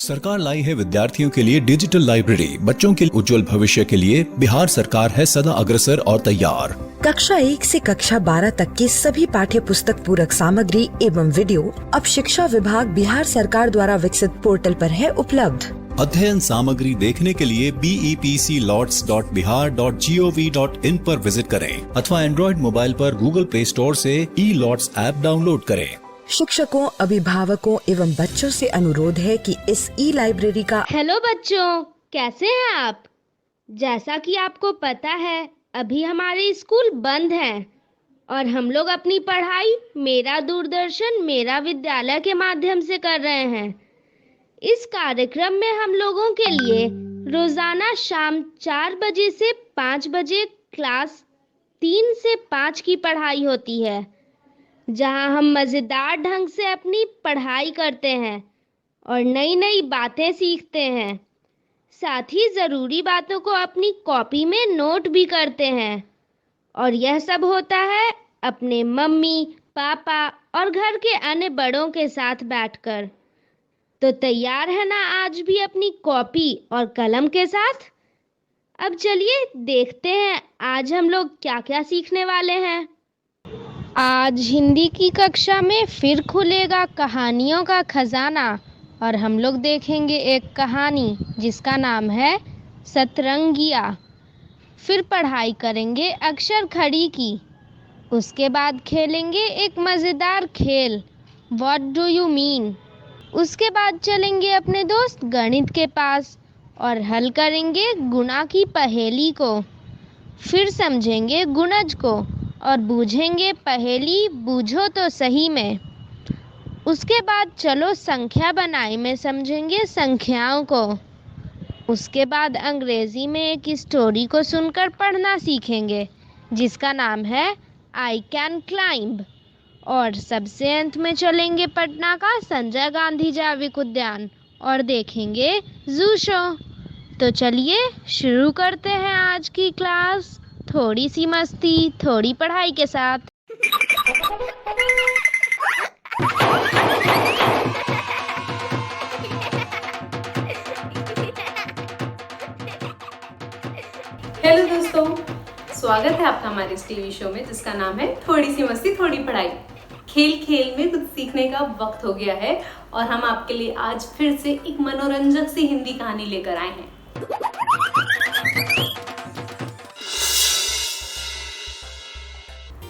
सरकार लाई है विद्यार्थियों के लिए डिजिटल लाइब्रेरी। बच्चों के उज्जवल भविष्य के लिए बिहार सरकार है सदा अग्रसर और तैयार। कक्षा 1 से कक्षा 12 तक की सभी पाठ्य पुस्तक पूरक सामग्री एवं वीडियो अब शिक्षा विभाग बिहार सरकार द्वारा विकसित पोर्टल पर है उपलब्ध। अध्ययन सामग्री देखने के लिए BEPCLots.bihar.gov.in पर विजिट करें अथवा एंड्रॉइड मोबाइल पर गूगल प्ले स्टोर से E-Lots ऐप डाउनलोड करें। शिक्षकों, अभिभावकों एवं बच्चों से अनुरोध है कि इस ई-लाइब्रेरी का। हेलो बच्चों, कैसे हैं आप? जैसा कि आपको पता है, अभी हमारे स्कूल बंद हैं और हम लोग अपनी पढ़ाई मेरा दूरदर्शन मेरा विद्यालय के माध्यम से कर रहे हैं। इस कार्यक्रम में हम लोगों के लिए रोजाना शाम 4 बजे से 5 बजे क्लास 3 से 5 की पढ़ाई होती है, जहां हम मजेदार ढंग से अपनी पढ़ाई करते हैं और नई नई बातें सीखते हैं। साथ ही ज़रूरी बातों को अपनी कॉपी में नोट भी करते हैं। और यह सब होता है अपने मम्मी, पापा और घर के अन्य बड़ों के साथ बैठकर। तो तैयार है ना आज भी अपनी कॉपी और कलम के साथ? अब चलिए देखते हैं आज हम लोग क्या क्या सीखने वाले हैं। आज हिंदी की कक्षा में फिर खुलेगा कहानियों का खजाना और हम लोग देखेंगे एक कहानी जिसका नाम है सतरंगिया। फिर पढ़ाई करेंगे अक्षर खड़ी की। उसके बाद खेलेंगे एक मज़ेदार खेल व्हाट डू यू मीन। उसके बाद चलेंगे अपने दोस्त गणित के पास और हल करेंगे गुणा की पहेली को। फिर समझेंगे गुणज को और बूझेंगे पहेली बूझो तो सही में। उसके बाद चलो संख्या बनाई में समझेंगे संख्याओं को। उसके बाद अंग्रेजी में एक स्टोरी को सुनकर पढ़ना सीखेंगे जिसका नाम है आई कैन क्लाइंब। और सबसे अंत में चलेंगे पटना का संजय गांधी जैविक उद्यान और देखेंगे जू शो। तो चलिए शुरू करते हैं आज की क्लास, थोड़ी सी मस्ती थोड़ी पढ़ाई के साथ। हेलो दोस्तों, स्वागत है आपका हमारे इस टीवी शो में जिसका नाम है थोड़ी सी मस्ती थोड़ी पढ़ाई। खेल खेल में कुछ सीखने का वक्त हो गया है और हम आपके लिए आज फिर से एक मनोरंजक सी हिंदी कहानी लेकर आए हैं।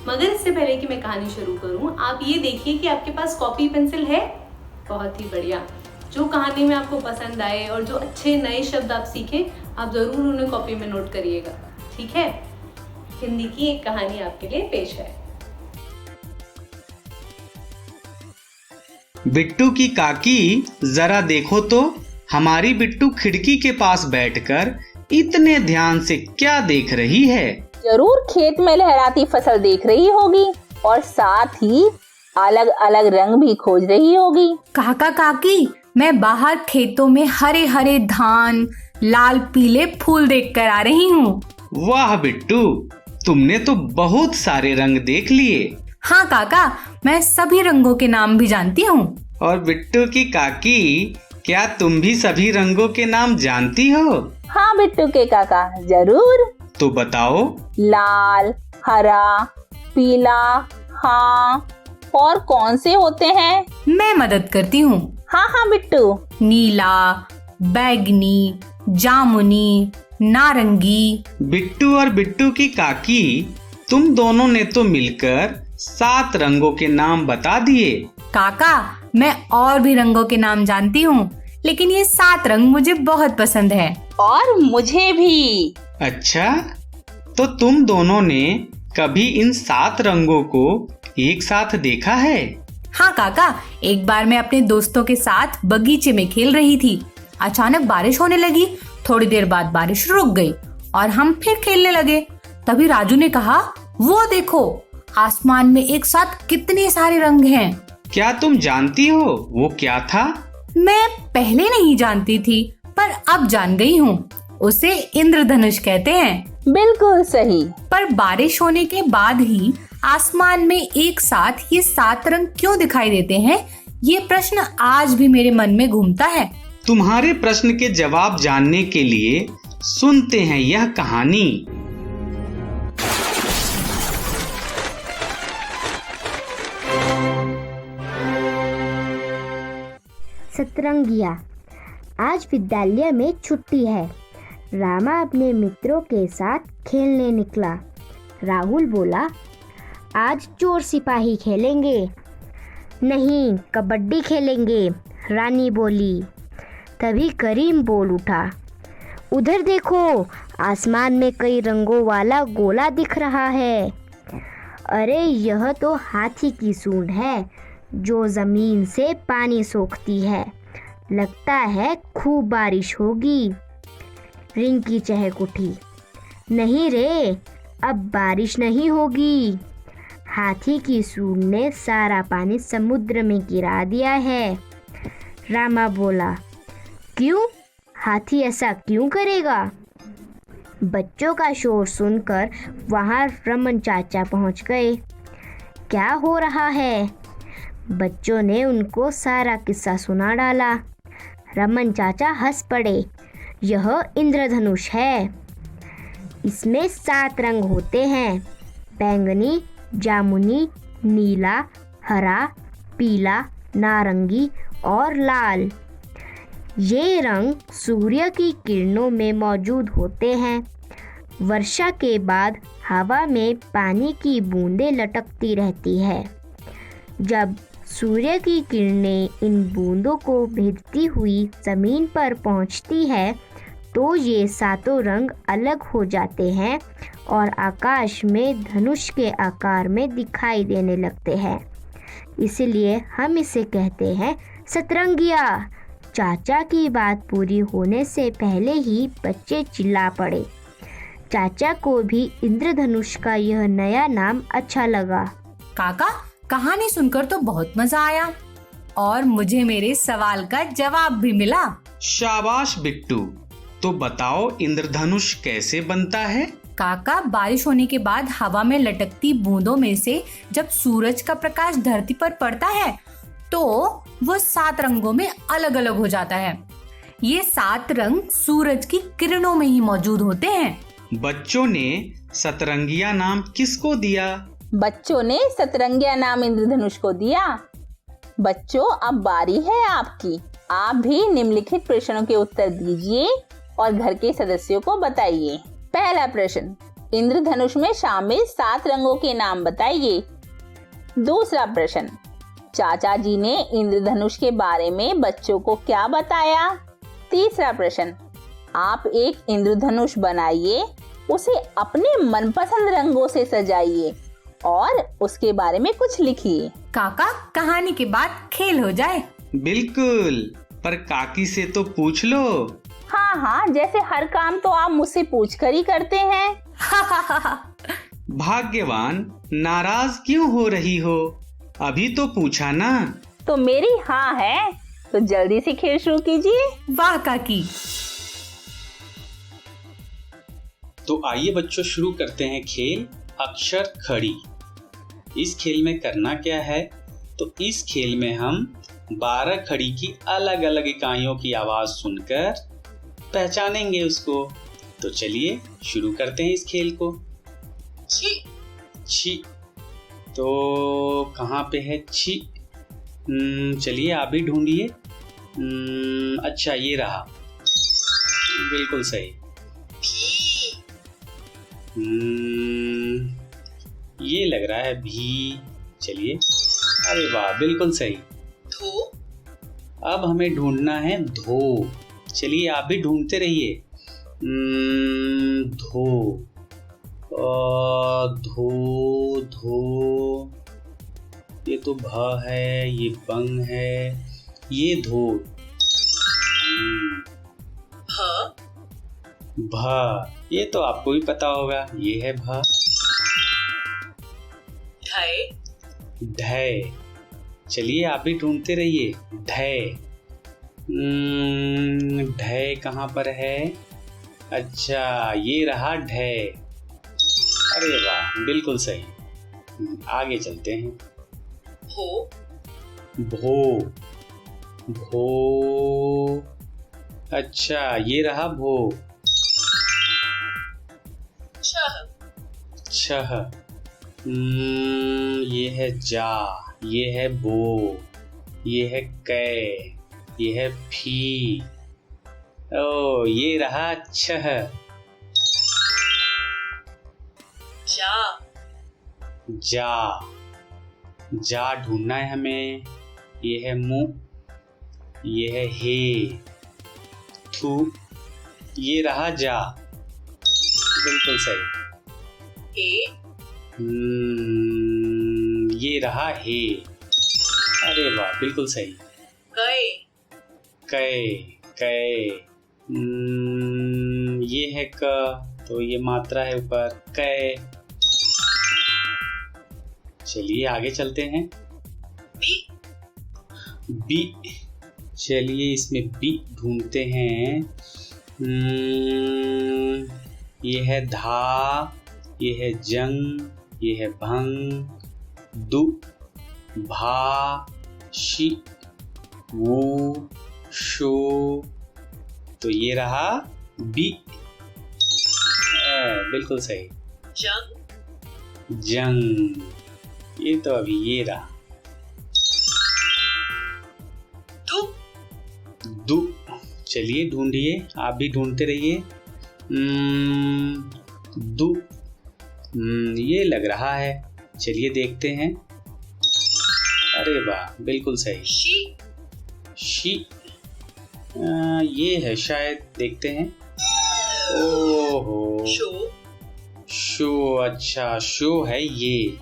मगर इससे पहले कि मैं कहानी शुरू करूं, आप ये देखिए कि आपके पास कॉपी पेंसिल है। बहुत ही बढ़िया। जो कहानी में आपको पसंद आए और जो अच्छे नए शब्द आप सीखें, आप जरूर उन्हें कॉपी में नोट करिएगा, ठीक है? हिंदी की एक कहानी आपके लिए पेश है। बिट्टू की काकी, जरा देखो तो हमारी बिट्टू खिड़की के पास बैठकर इतने ध्यान से क्या देख रही है। जरूर खेत में लहराती फसल देख रही होगी और साथ ही अलग अलग रंग भी खोज रही होगी। काका काकी, मैं बाहर खेतों में हरे हरे धान, लाल पीले फूल देखकर आ रही हूँ। वाह बिट्टू, तुमने तो बहुत सारे रंग देख लिए। हाँ काका, मैं सभी रंगों के नाम भी जानती हूँ। और बिट्टू की काकी, क्या तुम भी सभी रंगों के नाम जानती हो? हाँ बिट्टू के काका, जरूर। तो बताओ। लाल, हरा, पीला, हाँ, और कौन से होते हैं? मैं मदद करती हूँ। हाँ हाँ बिट्टू। नीला, बैगनी, जामुनी, नारंगी। बिट्टू और बिट्टू की काकी, तुम दोनों ने तो मिलकर 7 रंगों के नाम बता दिए। काका, मैं और भी रंगों के नाम जानती हूँ, लेकिन ये 7 रंग मुझे बहुत पसंद है। और मुझे भी। अच्छा, तो तुम दोनों ने कभी इन 7 रंगों को एक साथ देखा है? हाँ काका, एक बार मैं अपने दोस्तों के साथ बगीचे में खेल रही थी। अचानक बारिश होने लगी। थोड़ी देर बाद बारिश रुक गई और हम फिर खेलने लगे। तभी राजू ने कहा, वो देखो, आसमान में एक साथ कितने सारे रंग हैं। क्या तुम जानती हो वो क्या था? मैं पहले नहीं जानती थी, पर अब जान गई हूँ। उसे इंद्रधनुष कहते हैं। बिल्कुल सही। पर बारिश होने के बाद ही आसमान में एक साथ ये 7 रंग क्यों दिखाई देते हैं, ये प्रश्न आज भी मेरे मन में घूमता है। तुम्हारे प्रश्न के जवाब जानने के लिए सुनते हैं यह कहानी। सतरंगिया। आज विद्यालय में छुट्टी है। रामा अपने मित्रों के साथ खेलने निकला। राहुल बोला, आज चोर सिपाही खेलेंगे। नहीं, कबड्डी खेलेंगे, रानी बोली। तभी करीम बोल उठा, उधर देखो, आसमान में कई रंगों वाला गोला दिख रहा है। अरे यह तो हाथी की सूंड है जो जमीन से पानी सोखती है। लगता है खूब बारिश होगी। रिंकी चहक उठी, नहीं रे, अब बारिश नहीं होगी। हाथी की सूंड ने सारा पानी समुद्र में गिरा दिया है। रामा बोला, क्यों? हाथी ऐसा क्यों करेगा? बच्चों का शोर सुनकर वहां रमन चाचा पहुंच गए। क्या हो रहा है? बच्चों ने उनको सारा किस्सा सुना डाला। रमन चाचा हंस पड़े। यह इंद्रधनुष है। इसमें 7 रंग होते हैं, बैंगनी, जामुनी, नीला, हरा, पीला, नारंगी और लाल। ये रंग सूर्य की किरणों में मौजूद होते हैं। वर्षा के बाद हवा में पानी की बूंदें लटकती रहती है। जब सूर्य की किरणें इन बूंदों को भेजती हुई ज़मीन पर पहुंचती है तो ये 7 रंग अलग हो जाते हैं और आकाश में धनुष के आकार में दिखाई देने लगते हैं। इसलिए हम इसे कहते हैं सतरंगिया। चाचा की बात पूरी होने से पहले ही बच्चे चिल्ला पड़े। चाचा को भी इंद्रधनुष का यह नया नाम अच्छा लगा। काका, कहानी सुनकर तो बहुत मजा आया और मुझे मेरे सवाल का जवाब भी मिला। शाबाश बिट्टू। तो बताओ इंद्रधनुष कैसे बनता है? काका, बारिश होने के बाद हवा में लटकती बूंदों में से जब सूरज का प्रकाश धरती पर पड़ता है तो वो 7 रंगों में अलग अलग हो जाता है। ये 7 रंग सूरज की किरणों में ही मौजूद होते हैं। बच्चों ने सतरंगिया नाम किसको दिया? बच्चों ने सतरंगिया नाम इंद्रधनुष को दिया। बच्चों, अब बारी है आपकी। आप भी निम्नलिखित प्रश्नों के उत्तर दीजिए और घर के सदस्यों को बताइए। पहला प्रश्न, इंद्रधनुष में शामिल 7 रंगों के नाम बताइए। दूसरा प्रश्न, चाचा जी ने इंद्रधनुष के बारे में बच्चों को क्या बताया? तीसरा प्रश्न, आप एक इंद्रधनुष बनाइए, उसे अपने मनपसंद रंगों से सजाइए और उसके बारे में कुछ लिखिए। काका, कहानी के बाद खेल हो जाए। बिल्कुल, पर काकी से तो पूछ लो। हाँ, जैसे हर काम तो आप मुझसे पूछकर ही करते हैं। भाग्यवान, नाराज क्यों हो रही हो? अभी तो पूछा ना। तो मेरी हाँ है, तो जल्दी से खेल शुरू कीजिए। वाह काकी। तो आइए बच्चों, शुरू करते हैं खेल अक्षर खड़ी। इस खेल में करना क्या है? तो इस खेल में हम 12 खड़ी की अलग अलग इकाइयों की आवाज सुनकर पहचानेंगे उसको। तो चलिए शुरू करते हैं इस खेल को। छी, छी। तो कहाँ पे है छी? चलिए आप भी ढूंढिए। अच्छा, ये रहा, बिल्कुल सही। ये लग रहा है भी। चलिए, अरे वाह, बिल्कुल सही। धो। अब हमें ढूंढना है धो। चलिए आप भी ढूंढते रहिए। धो, धो, धो। ये तो भ है, ये बंग है, ये धो। भ, ये तो आपको भी पता होगा, ये है भ। ढय। चलिए आप भी ढूंढते रहिए। ढय। ढय कहाँ पर है? अच्छा, ये रहा ढय। अरे वाह, बिल्कुल सही। आगे चलते हैं। भो। भो, भो, अच्छा, ये रहा भो। छह। ये है जा, ये है बो, ये है कै, ये है फी। ओ, ये रहा छह। जा। जा ढूंढना है हमें। ये है मुंह, ये है हे, थू। ये रहा जा। बिल्कुल सही। ये रहा हे। अरे वाह, बिल्कुल सही। कै। ये है क, तो ये मात्रा है ऊपर, कै। चलिए आगे चलते हैं। बी। चलिए इसमें बी ढूंढते हैं। ये है धा, ये है जंग, ये है भंग, दु, भा, शी, वो, शो। तो ये रहा बी। बिल्कुल सही। जंग। ये तो अभी ये रहा। दु। चलिए ढूंढिए, आप भी ढूंढते रहिए। दु। ये लग रहा है, चलिए देखते हैं। अरे वाह, बिल्कुल सही। शी। ये है शायद, देखते हैं। ओहो, शो। अच्छा, शो है ये।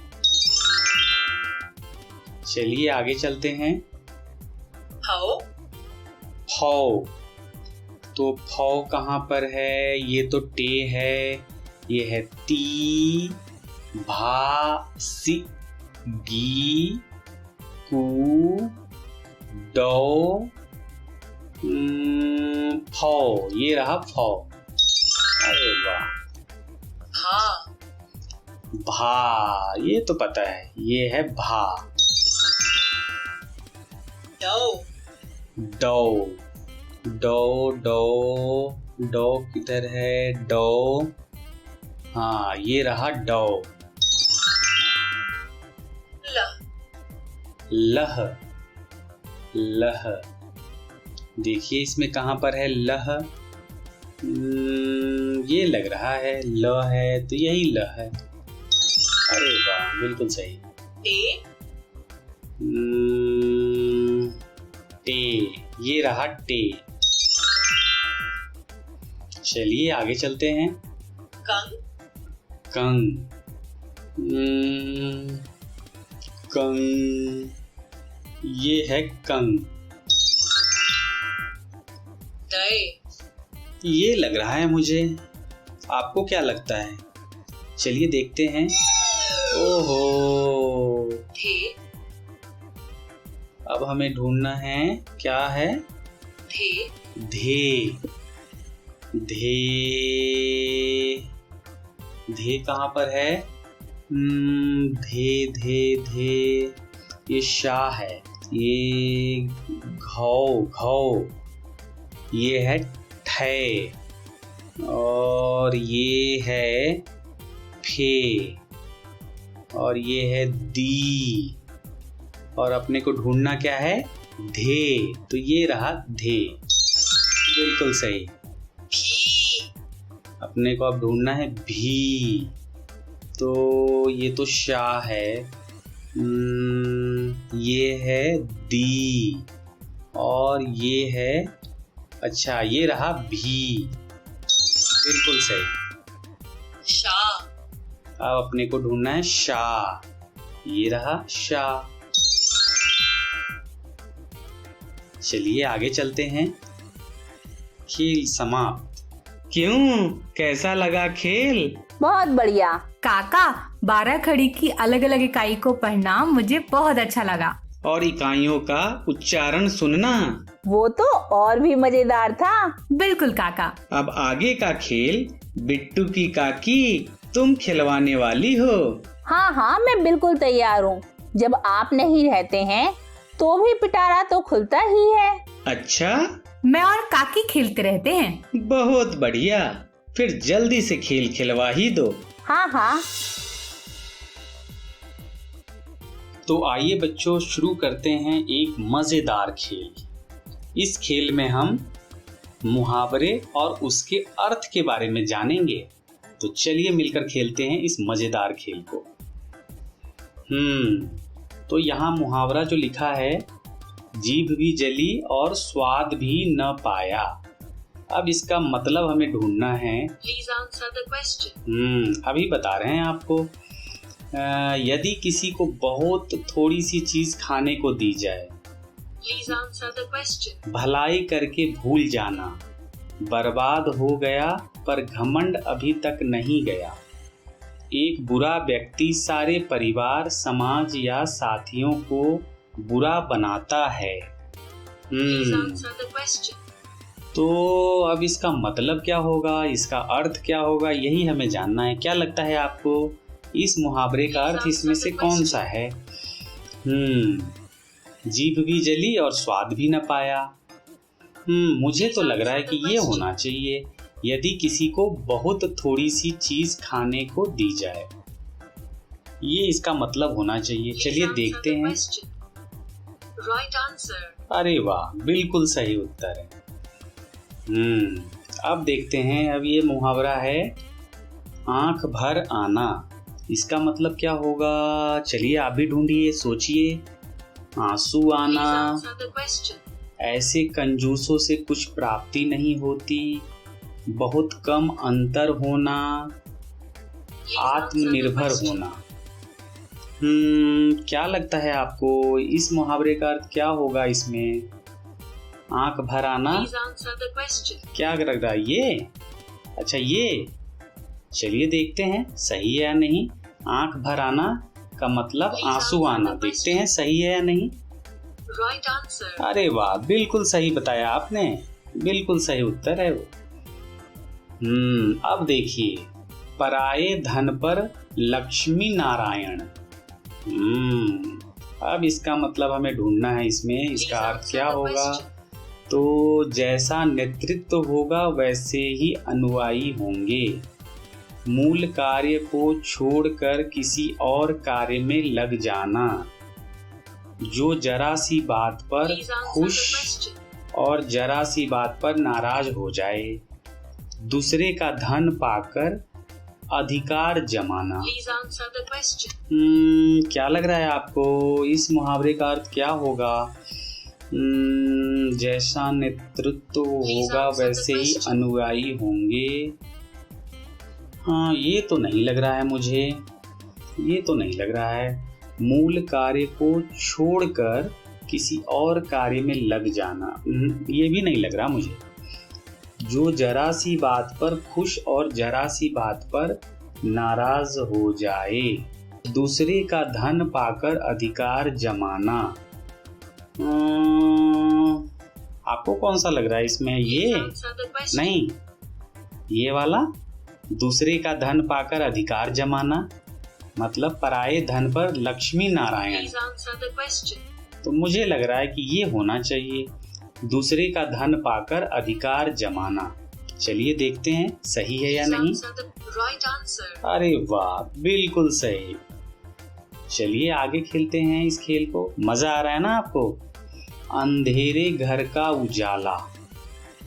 चलिए आगे चलते हैं। फौ। तो फौ कहाँ पर है? ये तो टे है, ये है ती, भा, सी, गी, कू, डौ, फौ। ये रहा फौ। अरे वाह। भा। ये तो पता है, ये है भा। डौ। डौ डौ डौ किधर है? डौ। हाँ, ये रहा डौ। लह। लह। देखिए इसमें कहाँ पर है लह? ये लग रहा है ल है, तो यही ल है। अरे वाह, बिल्कुल सही। टे। ये रहा टे। चलिए आगे चलते हैं। कंग। कंग। ये है कंग। ये लग रहा है मुझे, आपको क्या लगता है? चलिए देखते हैं। ओहो, अब हमें ढूंढना है, क्या है? धे। धे। धे कहाँ पर है? धे धे धे। ये शा है, ये घौ घौ। ये है ठे, और ये है फे, और ये है दी, और अपने को ढूंढना क्या है? धे। तो ये रहा धे। बिल्कुल सही। अपने को अब ढूंढना है भी, तो ये तो शा है, ये है दी, और ये है, अच्छा ये रहा भी। बिल्कुल सही। शा। अब अपने को ढूंढना है शा, ये रहा शा। चलिए आगे चलते हैं। खेल समाप्त। क्यों, कैसा लगा खेल? बहुत बढ़िया। काका, 12 खड़ी की अलग अलग इकाई को पढ़ना मुझे बहुत अच्छा लगा। और इकाइयों का उच्चारण सुनना, वो तो और भी मजेदार था। बिल्कुल काका। अब आगे का खेल बिट्टू की काकी, तुम खिलवाने वाली हो। हाँ हाँ, मैं बिल्कुल तैयार हूँ। जब आप नहीं रहते हैं तो भी पिटारा तो खुलता ही है। अच्छा, मैं और काकी खेलते रहते हैं। बहुत बढ़िया, फिर जल्दी से खेल खिलवा ही दो। हाँ हाँ। तो आइए बच्चों, शुरू करते हैं एक मजेदार खेल। इस खेल में हम मुहावरे और उसके अर्थ के बारे में जानेंगे। तो चलिए मिलकर खेलते हैं इस मजेदार खेल को। तो यहाँ मुहावरा जो लिखा है, जीभ भी जली और स्वाद भी न पाया। अब इसका मतलब हमें ढूंढना है। Please answer the question. अभी बता रहे हैं आपको। यदि किसी को बहुत थोड़ी सी चीज खाने को दी जाए, Please answer the question. भलाई करके भूल जाना, बर्बाद हो गया पर घमंड अभी तक नहीं गया। एक बुरा व्यक्ति सारे परिवार, समाज या साथियों को बुरा बनाता है। Please answer the question. तो अब इसका मतलब क्या होगा, इसका अर्थ क्या होगा, यही हमें जानना है। क्या लगता है आपको, इस मुहावरे का अर्थ इसमें से कौन सा है? जीभ भी जली और स्वाद भी न पाया। मुझे तो लग रहा है कि ये होना चाहिए, यदि किसी को बहुत थोड़ी सी चीज खाने को दी जाए, ये इसका मतलब होना चाहिए। चलिए देखते हैं। Right answer. अरे वाह, बिल्कुल सही उत्तर है। अब देखते हैं। अब ये मुहावरा है आंख भर आना। इसका मतलब क्या होगा? चलिए आप भी ढूंढिए, सोचिए। आंसू आना, Please answer the question. ऐसे कंजूसों से कुछ प्राप्ति नहीं होती, बहुत कम अंतर होना, आत्मनिर्भर होना। क्या लगता है आपको, इस मुहावरे का अर्थ क्या होगा इसमें? आंख भर आना। Please answer the question. क्या लग रहा है ये? अच्छा ये, चलिए देखते हैं सही है या नहीं। आंख भर आना का मतलब आंसू आना। देखते हैं सही है या नहीं। Right answer. अरे वाह, बिल्कुल सही बताया आपने, बिल्कुल सही उत्तर है वो। अब देखिए, पराये धन पर लक्ष्मी नारायण। अब इसका मतलब हमें ढूंढना है इसमें, इसका अर्थ क्या होगा? तो जैसा नेतृत्व होगा वैसे ही अनुयायी होंगे। मूल कार्य को छोड़कर किसी और कार्य में लग जाना। जो जरा सी बात पर Please answer the खुश question. और जरा सी बात पर नाराज हो जाए। दूसरे का धन पाकर अधिकार जमाना। Please answer the question. क्या लग रहा है आपको, इस मुहावरे का अर्थ क्या होगा? जैसा नेतृत्व होगा वैसे ही अनुयायी होंगे। हाँ, ये तो नहीं लग रहा है मुझे, ये तो नहीं लग रहा है। मूल कार्य को छोड़कर किसी और कार्य में लग जाना, ये भी नहीं लग रहा मुझे। जो जरा सी बात पर खुश और जरा सी बात पर नाराज हो जाए। दूसरे का धन पाकर अधिकार जमाना। आपको कौन सा लग रहा है इसमें? ये Please answer the question. नहीं, ये वाला, दूसरे का धन पाकर अधिकार जमाना मतलब पराये धन पर Lakshmi Narayan. Please answer the question. तो मुझे लग रहा है कि ये होना चाहिए, दूसरे का धन पाकर अधिकार जमाना। चलिए देखते हैं सही है या Please नहीं। answer the right answer. अरे वाह, बिल्कुल सही। चलिए आगे खेलते हैं इस खेल को। मजा आ रहा है ना आपको? अंधेरे घर का उजाला।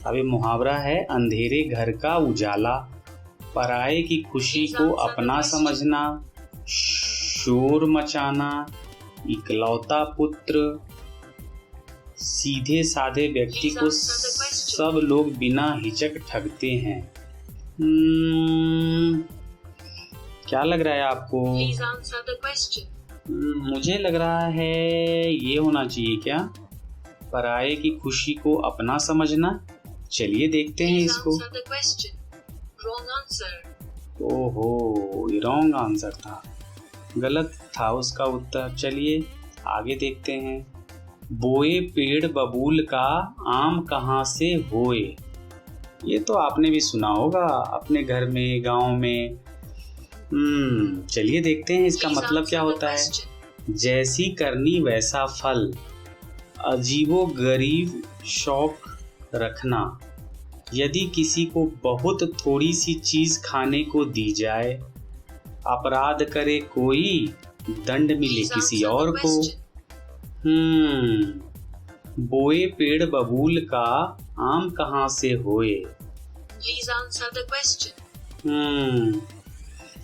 अभी मुहावरा है अंधेरे घर का उजाला। पराये की खुशी को अपना समझना, शोर मचाना, इकलौता पुत्र। सीधे साधे व्यक्ति को सब लोग बिना हिचक ठगते हैं। क्या लग रहा है आपको? Please answer the question. मुझे लग रहा है ये होना चाहिए क्या? पराये की खुशी को अपना समझना। चलिए देखते हैं Please इसको। answer the question. Wrong answer. ओहो, ये रॉन्ग आंसर था, गलत था उसका उत्तर। चलिए आगे देखते हैं। बोए पेड़ बबूल का आम कहाँ से होए। ये तो आपने भी सुना होगा अपने घर में, गांव में। चलिए देखते हैं इसका Please मतलब answer क्या the होता है। question. जैसी करनी वैसा फल, अजीबो गरीब शौक रखना। यदि किसी को बहुत थोड़ी सी चीज खाने को दी जाए, अपराध करे कोई, दंड मिले किसी और को। बोए पेड़ बबूल का, आम कहाँ से होए? Please answer the question.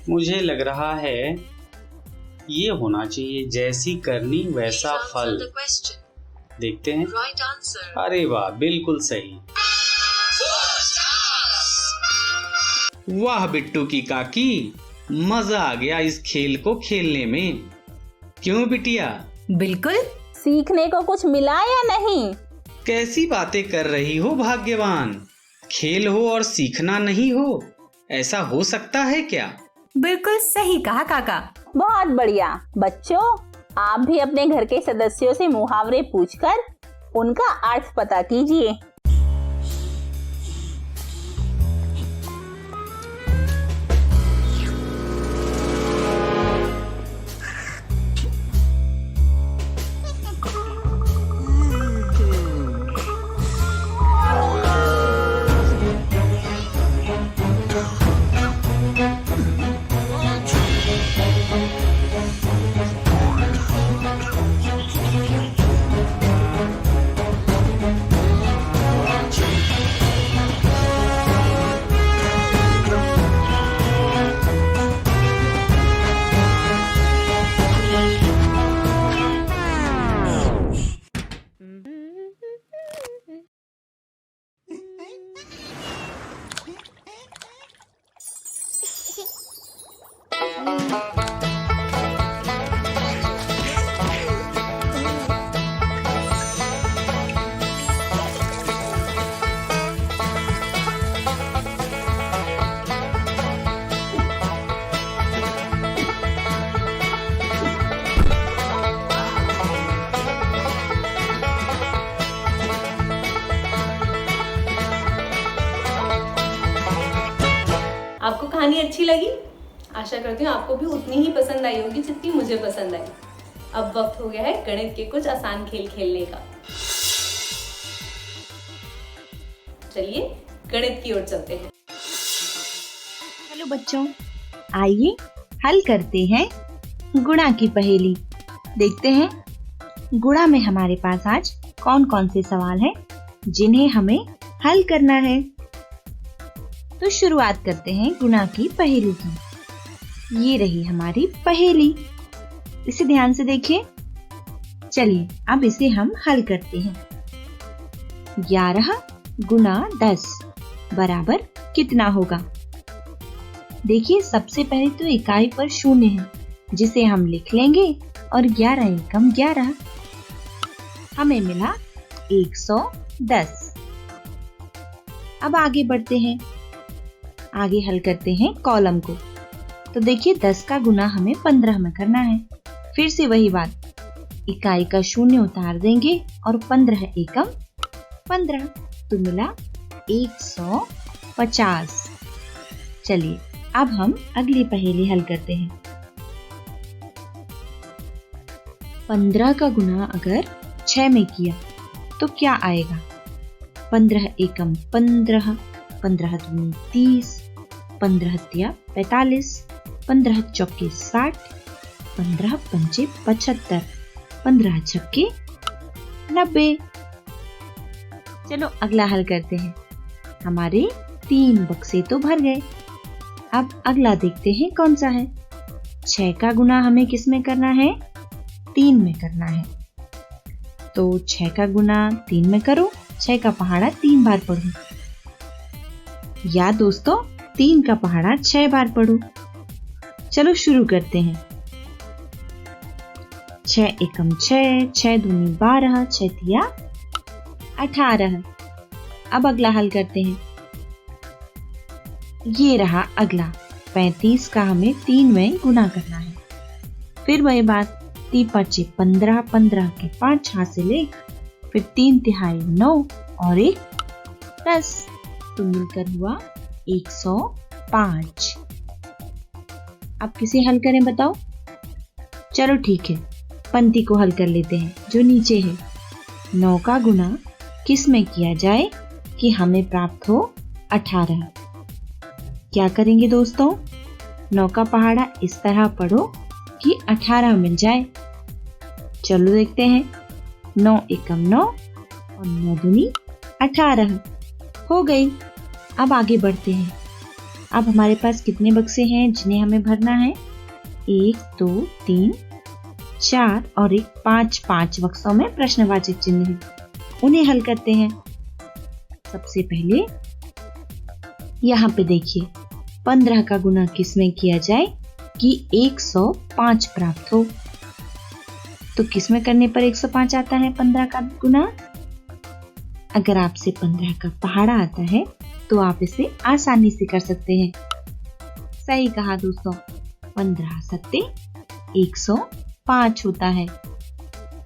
मुझे लग रहा है ये होना चाहिए, जैसी करनी वैसा Please फल। answer the question. देखते हैं। Right answer. अरे वाह, बिल्कुल सही। वाह बिट्टू की काकी, मजा आ गया इस खेल को खेलने में। क्यों बिटिया? बिल्कुल। सीखने को कुछ मिला या नहीं? कैसी बातें कर रही हो भाग्यवान? खेल हो और सीखना नहीं हो, ऐसा हो सकता है क्या? बिल्कुल सही कहा काका। बहुत बढ़िया। बच्चों, आप भी अपने घर के सदस्यों से मुहावरे पूछकर उनका अर्थ पता कीजिए। आपको कहानी अच्छी लगी? आशा करती हूँ आपको भी उतनी ही पसंद आई होगी जितनी मुझे पसंद आई। अब वक्त हो गया है गणित के कुछ आसान खेल खेलने का। चलिए गणित की ओर चलते हैं। हेलो बच्चों, आइए हल करते हैं गुणा की पहेली। देखते हैं गुणा में हमारे पास आज कौन कौन से सवाल हैं जिन्हें हमें हल करना है। तो शुरुआत करते हैं गुणा की पहेली की। ये रही हमारी पहेली, इसे ध्यान से देखिए। चलिए अब इसे हम हल करते हैं। 11 गुना 10 बराबर कितना होगा? देखिए सबसे पहले तो इकाई पर शून्य है जिसे हम लिख लेंगे और 11 एकम 11, हमें मिला 110। अब आगे बढ़ते हैं, आगे हल करते हैं कॉलम को। तो देखिए 10 का गुना हमें 15 में करना है। फिर से वही बात, इकाई का शून्य उतार देंगे और 15 एकम 15, तो मिला 150। चलिए अब हम अगली पहेली हल करते हैं। 15 का गुना अगर 6 में किया तो क्या आएगा? 15 एकम 15, 15 दूनी 30, 15 तिया 45, 15 चौके 60, 15 पंचे 75, 15 छक्के 90। चलो अगला हल करते हैं। हमारे 3 बक्से तो भर गए। अब अगला देखते हैं कौन सा है। 6 का गुना हमें किस में करना है? 3 में करना है। तो 6 का गुना 3 में करो, 6 का पहाड़ा 3 बार पढ़ो। या दोस्तों 3 का पहाड़ा 6 बार पढ़ो। चलो शुरू करते हैं। 6 एकम 6, 6 दूनी 12, 6 तिया 18। अब अगला हल करते हैं। ये रहा अगला, 35 का हमें 3 में गुना करना है। फिर वही बात, 3 5 15, 15 के 5 हासिल 1, फिर 3 तिहाई 9 और 1 10, तो मिलकर हुआ 105। अब किसे हल करें बताओ? चलो ठीक है, पंक्ति को हल कर लेते हैं जो नीचे है। 9 का गुना किस में किया जाए कि हमें प्राप्त हो 18। क्या करेंगे दोस्तों? 9 का पहाड़ा इस तरह पढ़ो कि 18 मिल जाए। चलो देखते हैं। 9 एकम 9 और 9 दूनी 18 हो गई। अब आगे बढ़ते हैं। अब हमारे पास कितने बक्से हैं जिन्हें हमें भरना है? 1 2 3 4 और एक 5 बक्सों में प्रश्नवाचक चिन्ह है। उन्हें हल करते हैं। सबसे पहले यहाँ पे देखिए 15 का गुना किसमें किया जाए कि 105 प्राप्त हो। तो किसमें करने पर 105 आता है 15 का गुना? अगर आपसे 15 का पहाड़ा आता है तो आप इसे आसानी से कर सकते हैं। सही कहा दोस्तों, 15 सत्ते 105 होता है।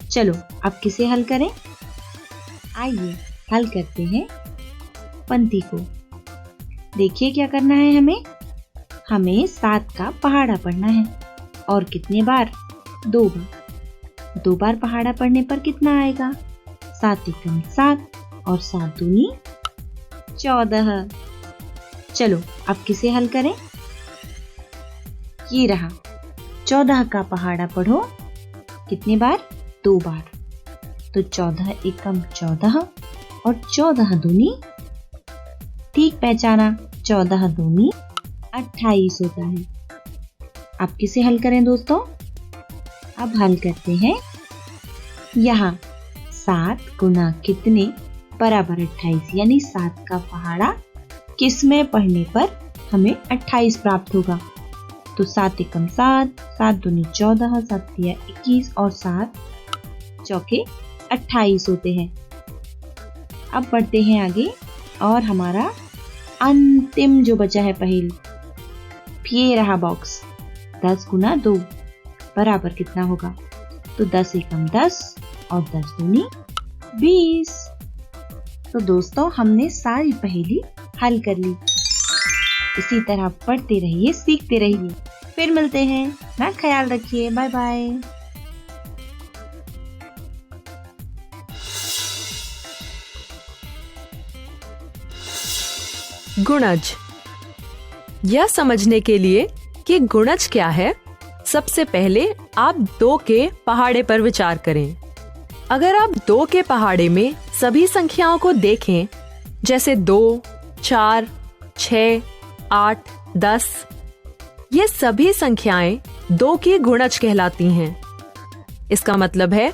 चलो अब किसे हल करें? आइए हल करते हैं पंक्ति को। देखिए क्या करना है हमें? हमें 7 का पहाड़ा पढ़ना है। और कितने बार? 2 बार। 2 बार पहाड़ा पढ़ने पर कितना आएगा? 7 एकम 7 और 7 दूनी 14। चलो अब किसे हल करें? ये रहा। 14 का पहाड़ा पढ़ो। कितने बार? 2 बार। तो 14 एकम 14 और 14 दूनी, ठीक पहचाना, 14 दूनी 28 होता है। अब किसे हल करें दोस्तों? अब हल करते हैं। यहाँ 7 गुना कितने बराबर 28, यानी 7 का पहाड़ा किस में पढ़ने पर हमें 28 प्राप्त होगा। तो 7 एकम 7, 7 दूनी 14, 7 तिया 21 और 7 चौके 28 होते हैं। अब बढ़ते हैं आगे और हमारा अंतिम जो बचा है पहेली, ये रहा बॉक्स। 10 गुना 2 बराबर कितना होगा? तो 10 एकम 10 और 10 दूनी 20। तो दोस्तों हमने सारी पहेली हल कर ली। इसी तरह पढ़ते रहिए, सीखते रहिए। फिर मिलते हैं। अपना ख्याल रखिए। Bye bye. गुणज। यह समझने के लिए कि गुणज क्या है, सबसे पहले आप 2 के पहाड़े पर विचार करें। अगर आप 2 के पहाड़े में सभी संख्याओं को देखें, जैसे 2, 4, 6, 8, 10, ये सभी संख्याएं 2 की गुणज कहलाती हैं। इसका मतलब है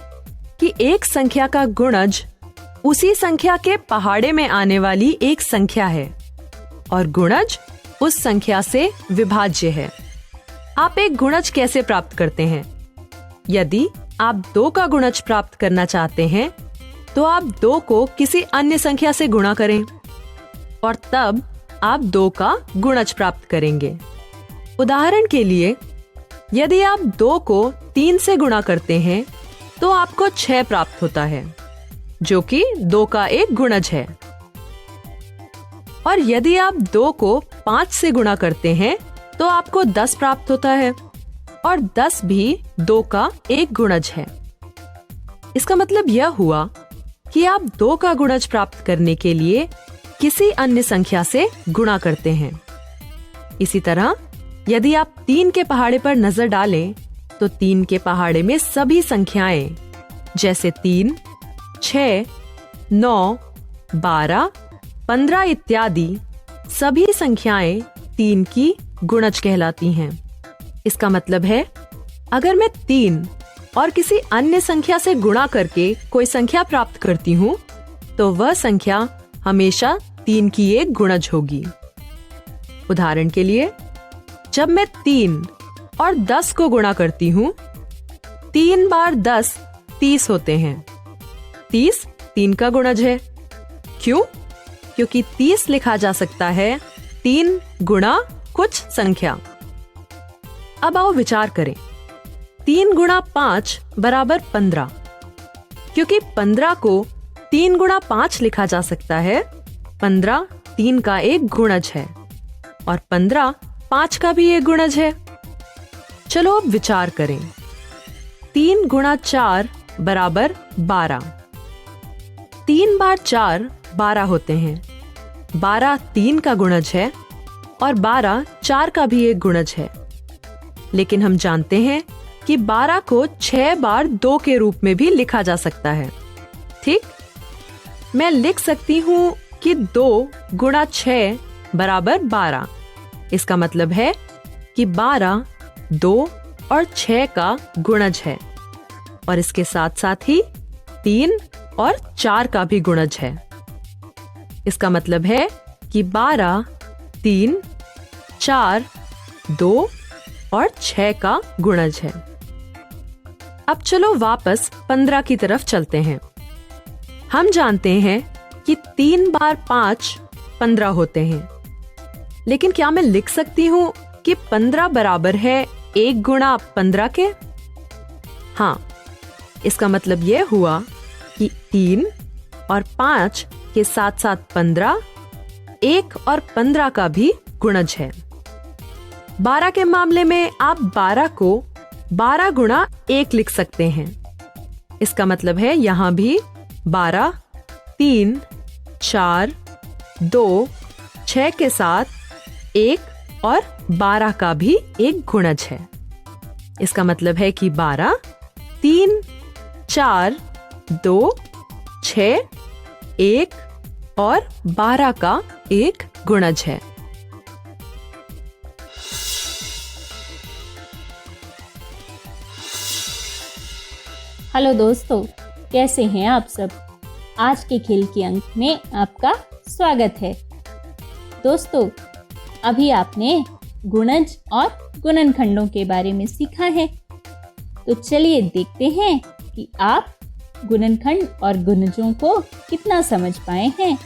कि एक संख्या का गुणज उसी संख्या के पहाड़े में आने वाली एक संख्या है और गुणज उस संख्या से विभाज्य है। आप एक गुणज कैसे प्राप्त करते हैं? यदि आप 2 का गुणज प्राप्त करना चाहते हैं तो आप 2 को किसी अन्य संख्या से गुणा करें और तब आप 2 का गुणज प्राप्त करेंगे। उदाहरण के लिए, यदि आप 2 को 3 से गुणा करते हैं तो आपको 6 प्राप्त होता है, जो कि 2 का एक गुणज है। और यदि आप 2 को 5 से गुणा करते हैं तो आपको 10 प्राप्त होता है और 10 भी 2 का एक गुणज है। इसका मतलब यह हुआ कि आप 2 का गुणज प्राप्त करने के लिए किसी अन्य संख्या से गुणा करते हैं। इसी तरह यदि आप 3 के पहाड़े पर नजर डालें तो 3 के पहाड़े में सभी संख्याएं जैसे 3, 6, 9, 12, 15 इत्यादि सभी संख्याएं 3 की गुणज कहलाती हैं। इसका मतलब है अगर मैं 3 और किसी अन्य संख्या से गुणा करके कोई संख्या प्राप्त करती हूँ तो वह संख्या हमेशा 3 की एक गुणज होगी। उदाहरण के लिए, जब मैं 3 और 10 को गुणा करती हूँ, 3 बार 10 30 होते हैं। 30 3 का गुणज है। क्यों? क्योंकि 30 लिखा जा सकता है 3 गुणा कुछ संख्या। अब आओ विचार करें। 3 गुणा 5 बराबर 15, क्योंकि 15 को 3 गुणा 5 लिखा जा सकता है। 15 3 का एक गुणज है और 15 5 का भी एक गुणज है। चलो अब विचार करें। 3 गुणा 4 बराबर 12। 3 बार 4 12 होते हैं। 12 3 का गुणज है और 12 4 का भी एक गुणज है। लेकिन हम जानते हैं कि 12 को 6 बार 2 के रूप में भी लिखा जा सकता है। ठीक, मैं लिख सकती हूँ कि 2 गुणा 6 बराबर 12। इसका मतलब है कि 12 2 और 6 का गुणज है और इसके साथ साथ ही 3 और 4 का भी गुणज है। इसका मतलब है कि 12 3 4 2 और 6 का गुणज है। अब चलो वापस 15 की तरफ चलते हैं। हम जानते हैं कि 3 बार 5 15 होते हैं, लेकिन क्या मैं लिख सकती हूँ कि 15 बराबर है 1 गुणा 15 के? हाँ, इसका मतलब यह हुआ कि 3 और 5 के साथ साथ 15, 1 और 15 का भी गुणज है। 12 के मामले में आप 12 को 12 गुणा 1 लिख सकते हैं। इसका मतलब है यहाँ भी 12, 3, 4, 2, 6 के साथ 1 और 12 का भी एक गुणज है। इसका मतलब है कि 12, 3, 4, 2, 6, 1 और 12 का एक गुणज है। हेलो दोस्तों, कैसे हैं आप सब? आज के खेल के अंक में आपका स्वागत है। दोस्तों, अभी आपने गुणज और गुणनखंडों के बारे में सीखा है, तो चलिए देखते हैं कि आप गुणनखंड और गुणजों को कितना समझ पाए हैं।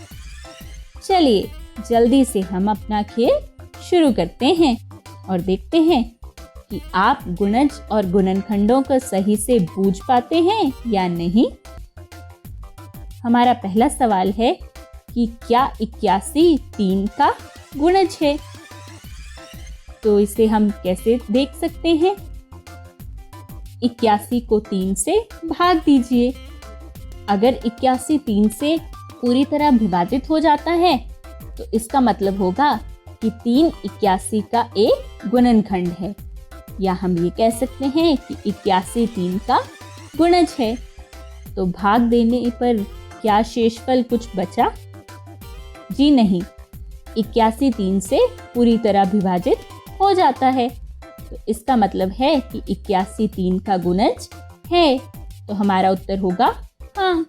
चलिए जल्दी से हम अपना खेल शुरू करते हैं और देखते हैं कि आप गुणज और गुणनखंडों को सही से बूझ पाते हैं या नहीं। हमारा पहला सवाल है कि क्या 81 3 का गुणज है? तो इसे हम कैसे देख सकते हैं? 81 को 3 से भाग दीजिए। अगर 81 3 से पूरी तरह विभाजित हो जाता है तो इसका मतलब होगा कि 3 81 का एक गुणनखंड है, या हम ये कह सकते हैं कि 81 3 का गुणज है। तो भाग देने पर क्या शेषफल कुछ बचा? जी नहीं, 81 3 से पूरी तरह विभाजित हो जाता है, तो इसका मतलब है कि 81 3 का गुणज है। तो हमारा उत्तर होगा हाँ,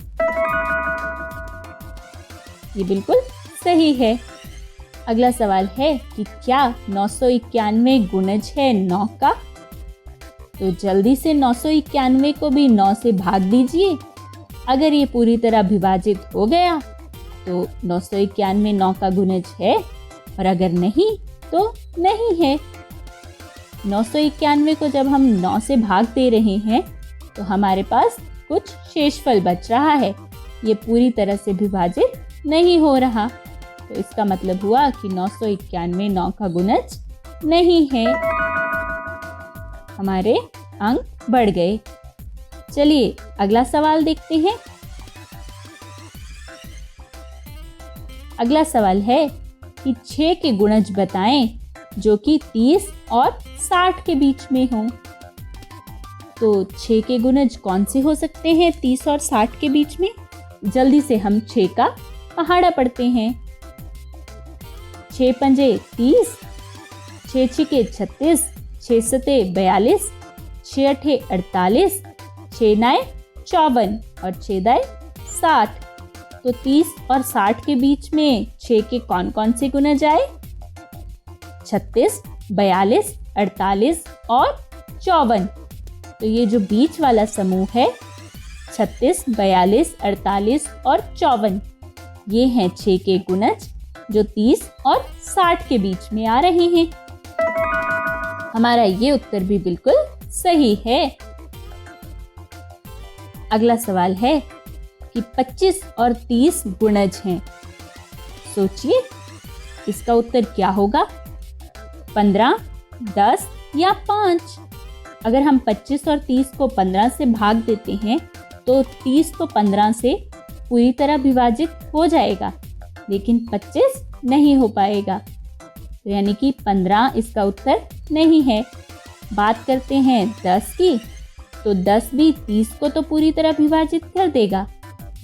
ये बिल्कुल सही है। अगला सवाल है कि क्या 991 गुणज है 9 का? तो जल्दी से 991 को भी 9 से भाग दीजिए। अगर ये पूरी तरह विभाजित हो गया तो 991 9 का गुणज है, और अगर नहीं तो नहीं है। 991 को जब हम 9 से भाग दे रहे हैं तो हमारे पास कुछ शेषफल बच रहा है, ये पूरी तरह से विभाजित नहीं हो रहा। तो इसका मतलब हुआ कि 991 9 का गुणज नहीं है। हमारे अंक बढ़ गए। चलिए अगला सवाल देखते हैं। अगला सवाल है कि 6 के गुणज बताएं जो कि 30 और 60 के बीच में हो। तो 6 के गुणज कौन से हो सकते हैं 30 और 60 के बीच में? जल्दी से हम 6 का पहाड़ा पढ़ते हैं। 6 पंजे 30, 6 छिके 36, 6 सते 42, 6 अठे 48, 6 नाए 54 और 6 दाए 60। तो 30 और 60 के बीच में 6 के कौन कौन से गुणज आए? 36, 42, 48 और 54। तो ये जो बीच वाला समूह है 36, 42, 48 और 54, ये हैं 6 के गुणज जो 30 और 60 के बीच में आ रहे हैं। हमारा ये उत्तर भी बिल्कुल सही है। अगला सवाल है कि 25 और 30 गुणज हैं। सोचिए इसका उत्तर क्या होगा? 15, 10 या 5? अगर हम 25 और 30 को 15 से भाग देते हैं तो 30 तो 15 से पूरी तरह विभाजित हो जाएगा, लेकिन 25 नहीं हो पाएगा। तो यानी कि 15 इसका उत्तर नहीं है। बात करते हैं 10 की, तो 10 भी 30 को तो पूरी तरह विभाजित कर देगा,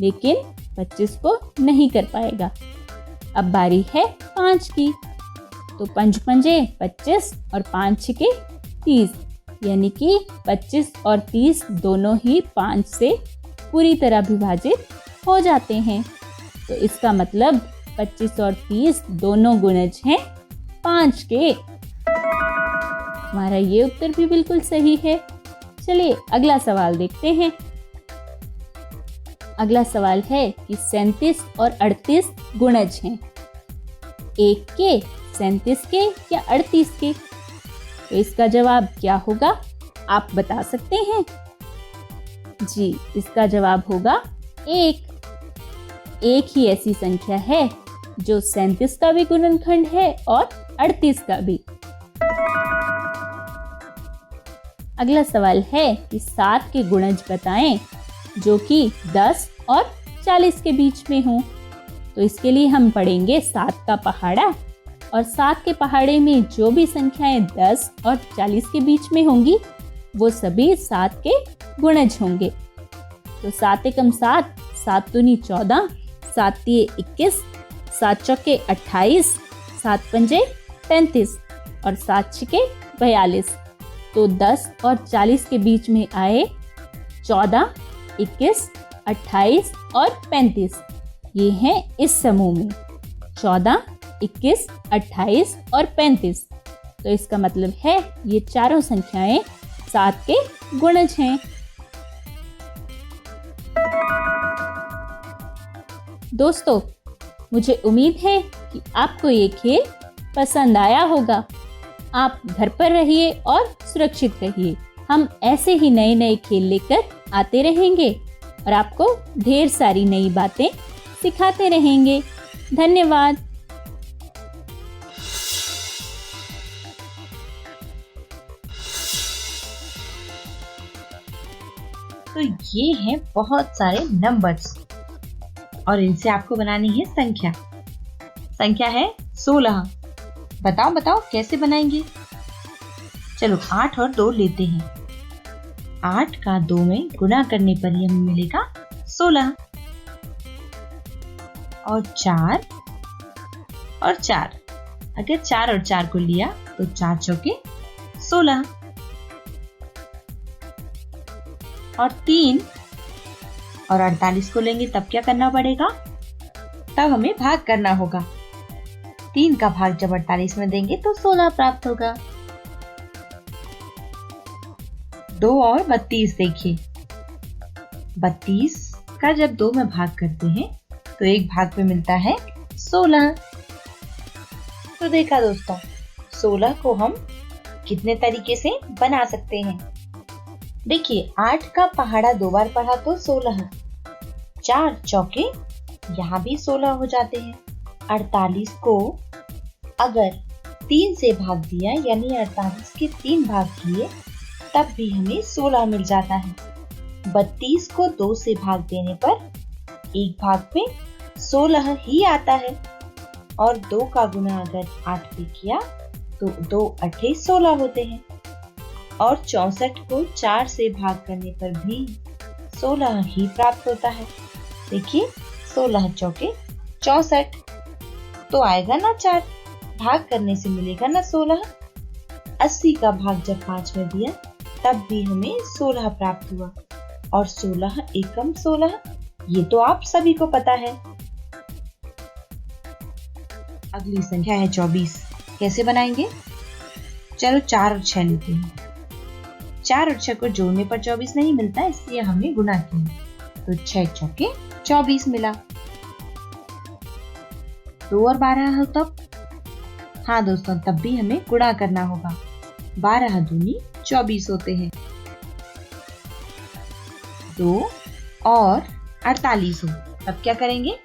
लेकिन 25 को नहीं कर पाएगा। अब बारी है 5 की, तो 5 पंजे 25 और 5 छिके 30, यानी कि 25 और 30 दोनों ही 5 से पूरी तरह विभाजित हो जाते हैं। तो इसका मतलब 25 और 30 दोनों गुणज हैं 5 के। हमारा ये उत्तर भी बिल्कुल सही है। चलिए अगला सवाल देखते हैं। अगला सवाल है कि 37 और 38 गुणज हैं, 1 के, 37 के या 38 के। तो इसका जवाब क्या होगा, आप बता सकते हैं? जी, इसका जवाब होगा 1। एक ही ऐसी संख्या है जो 37 का भी गुणनखंड है और 38 का भी। अगला सवाल है कि 7 के गुणज बताएं जो कि 10 और 40 के बीच में हो। तो इसके लिए हम पढ़ेंगे 7 का पहाड़ा, और 7 के पहाड़े में जो भी संख्याएं 10 और 40 के बीच में होंगी वो सभी 7 के गुणज होंगे। तो 7 एकम 7, 7 दूनी 14, 7 तिये 21, 7 चौके 28, 7 पंजे 35 और 7 छिके 42। तो 10 और 40 के बीच में आए 14, 21, 28 और 35, ये हैं इस समूह में 14, 21, 28 और 35। तो इसका मतलब है ये चारों संख्याएं 7 के गुणज हैं। दोस्तों, मुझे उम्मीद है कि आपको ये खेल पसंद आया होगा। आप घर पर रहिए और सुरक्षित रहिए। हम ऐसे ही नए नए खेल लेकर आते रहेंगे और आपको ढेर सारी नई बातें सिखाते रहेंगे। धन्यवाद। तो ये हैं बहुत सारे नंबर्स और इनसे आपको बनानी है संख्या। संख्या है 16। बताओ बताओ कैसे बनाएंगे? चलो 8 और 2 लेते हैं। 8 का 2 में गुणा करने पर ही हमें मिलेगा 16। और 4 और 4, अगर 4 और 4 को लिया तो 4 चौके 16। और 3 और 48 को लेंगे तब क्या करना पड़ेगा? तब हमें भाग करना होगा। 3 का भाग जब 48 में देंगे तो 16 प्राप्त होगा। 2 और 32 देखिए, 32 का जब 2 में भाग करते हैं तो एक भाग पे मिलता है 16। तो देखा दोस्तों, 16 को हम कितने तरीके से बना सकते हैं। देखिए 8 का पहाड़ा 2 बार पढ़ा तो 16, 4 चौके यहाँ भी 16 हो जाते हैं। 48 को अगर 3 से भाग दिया यानी 48 के 3 भाग किए तब भी हमें 16 मिल जाता है। 32 को 2 से भाग देने पर एक भाग पे 16 ही आता है और 2 का गुना अगर 8 पे किया तो 2 8 16 होते हैं। और 64 को 4 से भाग करने पर भी 16 ही प्राप्त होता है। देखिए 16 चौके 64, तो आएगा ना 4, भाग करने से मिलेगा ना 16। 80 का भाग जब 5 में दिया तब भी हमें 16 प्राप्त हुआ और 16 एकम 16, ये तो आप सभी को पता है। अगली संख्या है 24। कैसे बनाएंगे? चलो 4 और 6 लेते हैं। 4 और 6 को जोड़ने पर 24 नहीं मिलता, इसलिए हमने गुणा किया तो 6 चौके 24 मिला। 2 और 12 हो तब? हाँ दोस्तों, तब भी हमें गुणा करना होगा। 12 दूनी 24 होते हैं। 2 और 48 हो तब क्या करेंगे?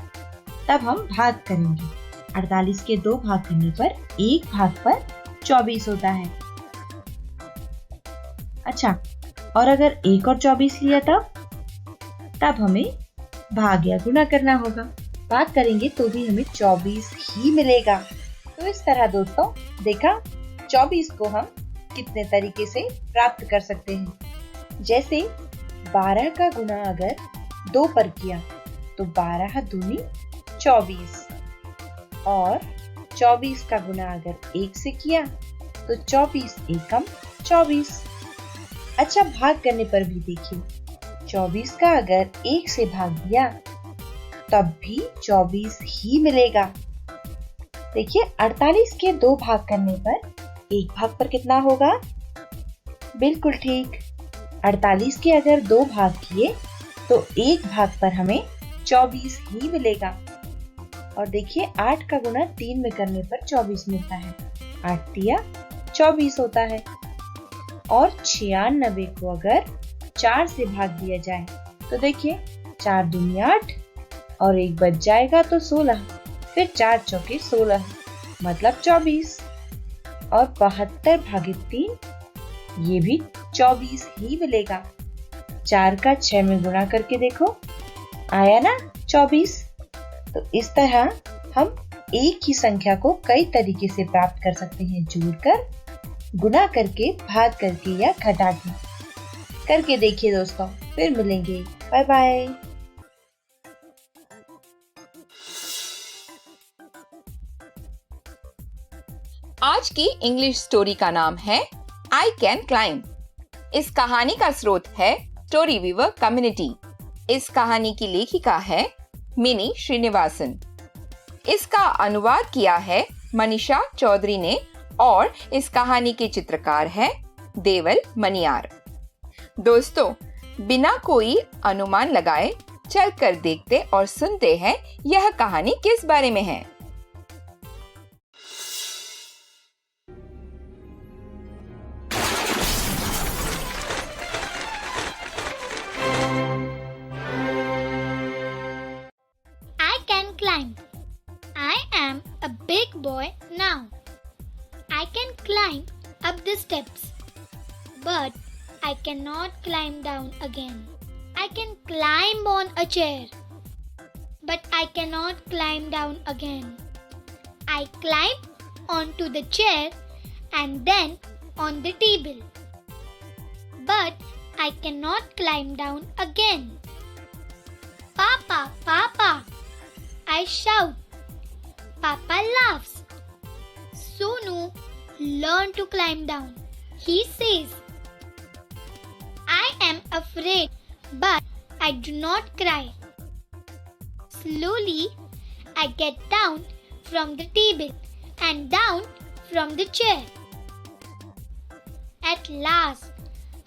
तब हम भाग करेंगे। 48 के 2 भाग करने पर एक भाग पर 24 होता है। अच्छा, और अगर 1 और 24 लिया तब हमें भाग या गुणा करना होगा। भाग करेंगे तो भी हमें 24 ही मिलेगा। तो इस तरह दोस्तों देखा 24 को हम कितने तरीके से प्राप्त कर सकते हैं। जैसे 12 का गुना अगर 2 पर किया तो 12 दूनी 24 और 24 का गुना अगर 1 से किया तो 24 एकम 24। अच्छा भाग करने पर भी देखिए 24 का अगर 1 से भाग दिया तब भी 24 ही मिलेगा। देखिए 48 के 2 भाग करने पर 1 भाग पर कितना होगा? बिल्कुल ठीक, 48 के अगर 2 भाग किए तो 1 भाग पर हमें 24 ही मिलेगा। और देखिए 8 का गुना 3 में करने पर 24 मिलता है। 8 तिया 24 होता है। और 96 को अगर 4 से भाग दिया जाए तो देखिए 4 दूनी 8 और 1 बच जाएगा तो 16, फिर 4 चौके 16 मतलब 24 और 72 भागित 3 ये भी 24 ही मिलेगा। 4 का 6 में गुणा करके देखो आया ना 24। तो इस तरह हम एक ही संख्या को कई तरीके से प्राप्त कर सकते हैं, जोड़कर, गुणा करके, भाग करके या घटा के। करके देखिए दोस्तों, फिर मिलेंगे। Bye bye. आज की इंग्लिश स्टोरी का नाम है आई कैन क्लाइंब। इस कहानी का स्रोत है स्टोरी वीवर कम्युनिटी। इस कहानी की लेखिका है मिनी श्रीनिवासन। इसका अनुवाद किया है मनीषा चौधरी ने और इस कहानी के चित्रकार हैं देवल मनियार। दोस्तों, बिना कोई अनुमान लगाए चलकर देखते और सुनते हैं यह कहानी किस बारे में है। I am a big boy now. I can climb up the steps, but I cannot climb down again. I can climb on a chair, but I cannot climb down again. I climb onto the chair and then on the table, but I cannot climb down again. Papa, Papa! I shout. Papa laughs. Sonu, learn to climb down. He says, I am afraid, but I do not cry. Slowly, I get down from the table and down from the chair. At last,